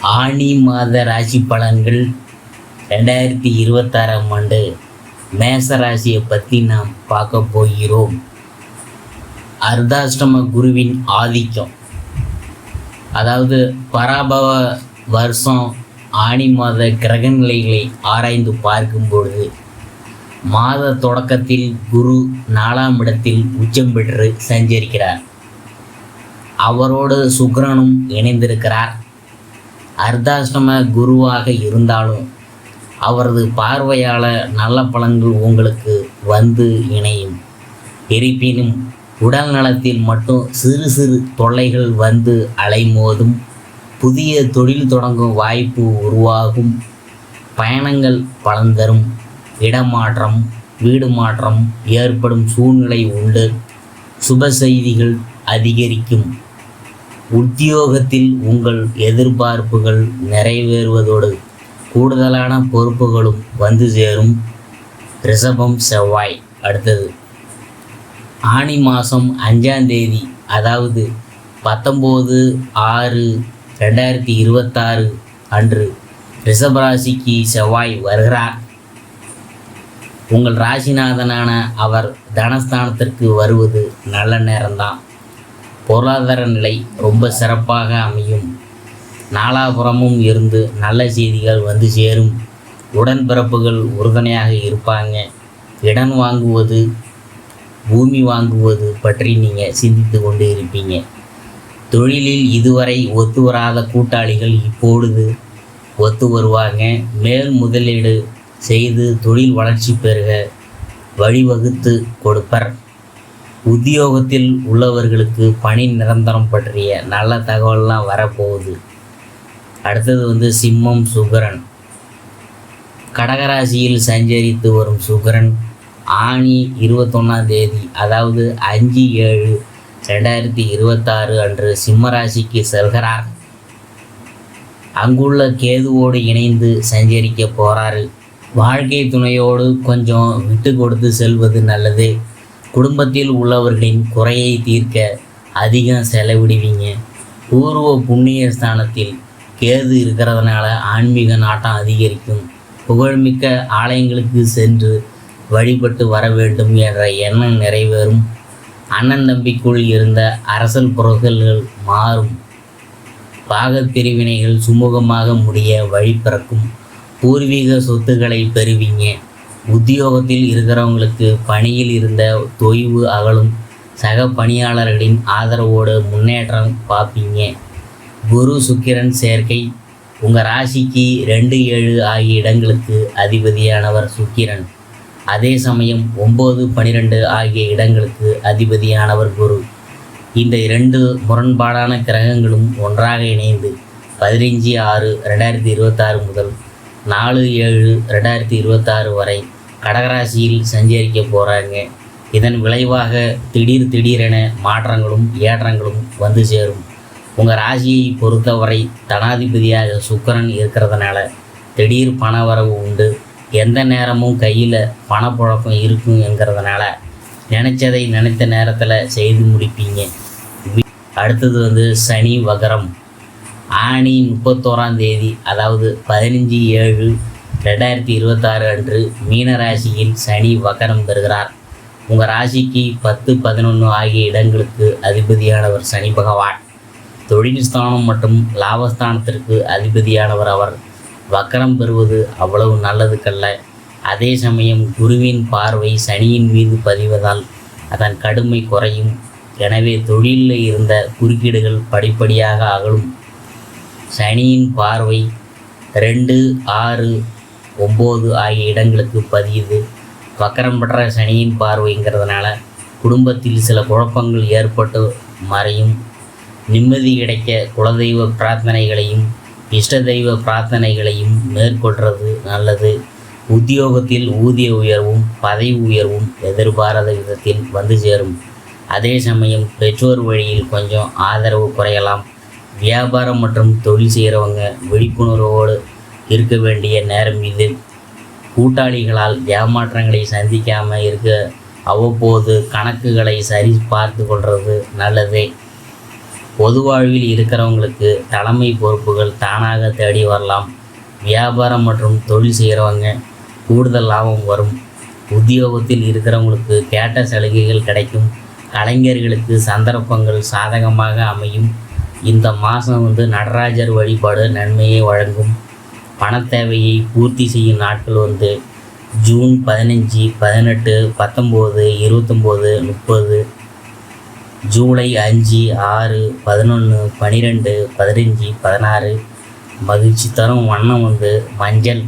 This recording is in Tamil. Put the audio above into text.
ஆனி மாத ராசி பலன்கள் 2026ஆம் ஆண்டு மேச ராசியை பற்றி நாம் பார்க்க போகிறோம். அர்த்தாஷ்டம குருவின் ஆதிக்கம், அதாவது பராபவ வருஷம் ஆனி மாத கிரக நிலைகளை ஆராய்ந்து பார்க்கும்பொழுது மாத தொடக்கத்தில் குரு 4ஆம் இடத்தில் உச்சம் பெற்று சஞ்சரிக்கிறார். அவரோடு சுக்கிரனும் இணைந்திருக்கிறார். அர்த்தாஷ்டம குருவாக இருந்தாலும் அவரது பார்வையால் நல்ல பலன்கள் உங்களுக்கு வந்து இணையும். இருப்பினும் உடல் நலத்தில் மட்டும் சிறு சிறு தொல்லைகள் வந்து அலைமோதும். புதிய தொழில் தொடங்கும் வாய்ப்பு உருவாகும். பயணங்கள் பலன் தரும். இடமாற்றம், வீடு மாற்றம் ஏற்படும் சூழ்நிலை உண்டு. சுப செய்திகள் அதிகரிக்கும். உத்தியோகத்தில் உங்கள் எதிர்பார்ப்புகள் நிறைவேறுவதோடு கூடுதலான பொறுப்புகளும் வந்து சேரும். ரிஷபம் செவ்வாய். அடுத்தது ஆனி மாதம் 5ஆம் தேதி, அதாவது 19/6/2026 அன்று ரிஷபராசிக்கு செவ்வாய் வருகிறார். உங்கள் ராசிநாதனான அவர் தனஸ்தானத்திற்கு வருவது நல்ல நேரம்தான். பொருளாதார நிலை ரொம்ப சிறப்பாக அமையும். நாலாபுறமும் இருந்து நல்ல செய்திகள் வந்து சேரும். உடன்பிறப்புகள் உறுதுணையாக இருப்பாங்க. இடம் வாங்குவது, பூமி வாங்குவது பற்றி நீங்கள் சிந்தித்து கொண்டு இருப்பீங்க. தொழிலில் இதுவரை ஒத்து வராத கூட்டாளிகள் இப்பொழுது ஒத்து வருவாங்க. மேல் முதலீடு செய்து தொழில் வளர்ச்சி பெருக வழிவகுத்து கொடுப்பர். உத்தியோகத்தில் உள்ளவர்களுக்கு பணி நிரந்தரம் பற்றிய நல்ல தகவல்லாம் வரப்போகுது. அடுத்தது சிம்மம் சுக்கிரன். கடகராசியில் சஞ்சரித்து வரும் சுக்கிரன் ஆனி 21ஆம் தேதி, அதாவது 5/7/2026 அன்று சிம்மராசிக்கு செல்கிறார். அங்குள்ள கேதுவோடு இணைந்து சஞ்சரிக்க போகிறாரு. வாழ்க்கை துணையோடு கொஞ்சம் விட்டு கொடுத்து செல்வது நல்லது. குடும்பத்தில் உள்ளவர்களின் குறையை தீர்க்க அதிகம் செலவிடுவீங்க. பூர்வ புண்ணிய ஸ்தானத்தில் கேது இருக்கிறதுனால ஆன்மீக நாட்டம் அதிகரிக்கும். புகழ்மிக்க ஆலயங்களுக்கு சென்று வழிபட்டு வர வேண்டும் என்ற எண்ணம் நிறைவேறும். அண்ணன் தம்பிக்குள் இருந்த அரசல் புரசல்கள் மாறும். பாகப்பிரிவினைகள் சுமூகமாக முடிய வழி பிறக்கும். பூர்வீக சொத்துக்களை பெறுவீங்க. உத்தியோகத்தில் இருக்கிறவங்களுக்கு பணியில் இருந்த தொய்வு அகலும். சக பணியாளர்களின் ஆதரவோடு முன்னேற்றம் பார்ப்பீங்க. குரு சுக்கிரன் சேர்க்கை. உங்கள் ராசிக்கு 2, 7 ஆகிய இடங்களுக்கு அதிபதியானவர் சுக்கிரன். அதே சமயம் 9, 12 ஆகிய இடங்களுக்கு அதிபதியானவர் குரு. இந்த 2 முரண்பாடான கிரகங்களும் ஒன்றாக இணைந்து 15/6/2026 முதல் 4/7/2026 வரை கடகராசியில் சஞ்சரிக்க போகிறாங்க. இதன் விளைவாக திடீரென மாற்றங்களும் ஏற்றங்களும் வந்து சேரும். உங்கள் ராசியை பொறுத்தவரை தனாதிபதியாக சுக்கிரன் இருக்கிறதுனால திடீர் பண வரவு உண்டு. எந்த நேரமும் கையில் பணப்புழக்கம் இருக்கும் என்கிறதுனால நினச்சதை நினைத்த நேரத்தில் செய்து முடிப்பீங்க. அடுத்தது சனி வகரம். ஆனி 31ஆம் தேதி, அதாவது 15/7/2026 அன்று மீனராசியில் சனி வகரம் பெறுகிறார். உங்கள் ராசிக்கு 10, 11 ஆகிய இடங்களுக்கு அதிபதியானவர் சனி பகவான். தொழில் ஸ்தானம் மற்றும் லாபஸ்தானத்திற்கு அதிபதியானவர் அவர். வக்கரம் பெறுவது அவ்வளவு நல்லதுக்கல்ல. அதே சமயம் குருவின் பார்வை சனியின் மீது பதிவதால் அதன் கடுமை குறையும். எனவே தொழிலில் இருந்த குறுக்கீடுகள் படிப்படியாக அகலும். சனியின் பார்வை 2, 6, 9 ஆகிய இடங்களுக்கு பதியுது. வக்கரம் பெற்ற சனியின் பார்வைங்கிறதுனால குடும்பத்தில் சில குழப்பங்கள் ஏற்பட்டு மறையும். நிம்மதி கிடைக்க குலதெய்வ பிரார்த்தனைகளையும் இஷ்ட தெய்வ பிரார்த்தனைகளையும் மேற்கொள்வது நல்லது. உத்தியோகத்தில் ஊதிய உயர்வும் பதவி உயர்வும் எதிர்பாராத விதத்தில் வந்து சேரும். அதே சமயம் பெற்றோர் வழியில் கொஞ்சம் ஆதரவு குறையலாம். வியாபாரம் மற்றும் தொழில் செய்கிறவங்க விழிப்புணர்வோடு இருக்க வேண்டிய நேரம் இது. கூட்டாளிகளால் ஏமாற்றங்களை சந்திக்காமல் இருக்க அவ்வப்போது கணக்குகளை சரி பார்த்து கொள்வது நல்லது. பொது வாழ்வில் இருக்கிறவங்களுக்கு தலைமை பொறுப்புகள் தானாக தேடி வரலாம். வியாபாரம் மற்றும் தொழில் செய்கிறவங்க கூடுதல் லாபம் வரும். உத்தியோகத்தில் இருக்கிறவங்களுக்கு கேட்ட சலுகைகள் கிடைக்கும். கலைஞர்களுக்கு சந்தர்ப்பங்கள் சாதகமாக அமையும். இந்த மாதம் நடராஜர் வழிபாடு நன்மையை வழங்கும். பணத்தேவையை பூர்த்தி செய்யும் நாட்கள் ஜூன் 15, 18, 19, 29, 30, ஜூலை 5, 6, 11, 12, 15, 16. மகிழ்ச்சி தரும் வண்ணம் மஞ்சள்.